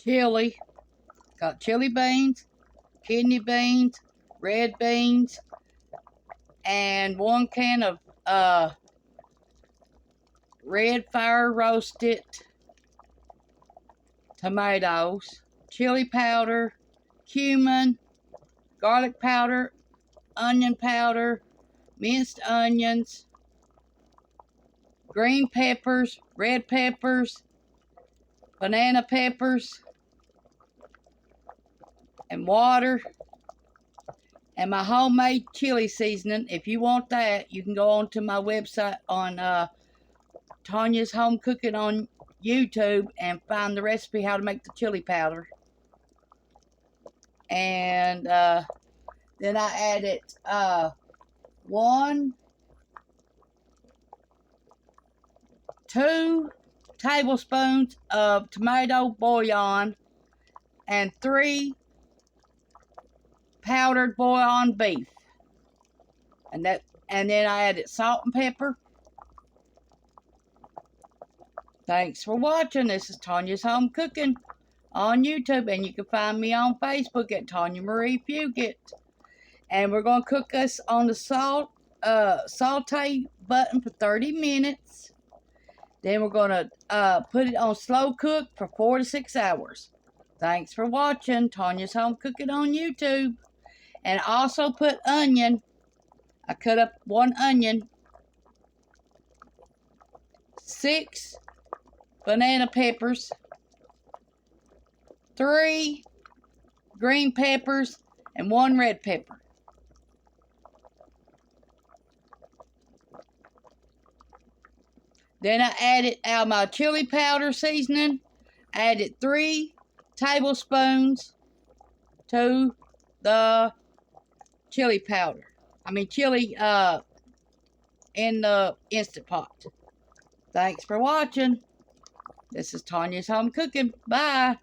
chili. Got chili beans, kidney beans, red beans, and 1 can of red fire roasted tomatoes, chili powder, cumin, garlic powder, onion powder, minced onions, green peppers, red peppers, banana peppers, and water, and my homemade chili seasoning. If you want that, you can go on to my website on Tanya's Home Cooking on YouTube and find the recipe how to make the chili powder. And then I added 2 tablespoons of tomato bouillon and 3 powdered bouillon beef. And then I added salt and pepper. Thanks for watching. This is Tanya's Home Cooking on YouTube, and you can find me on Facebook at Tanya Marie Fugate. And we're going to cook this on the saute button for 30 minutes. Then we're going to put it on slow cook for 4 to 6 hours. Thanks for watching Tanya's Home Cooking on YouTube. And I also put onion. I cut up 1 onion, 6 banana peppers, 3 green peppers, and 1 red pepper. Then I added out my chili powder seasoning. I added 3 tablespoons to the chili powder. Chili in the Instant Pot. Thanks for watching. This is Tanya's Home Cooking. Bye.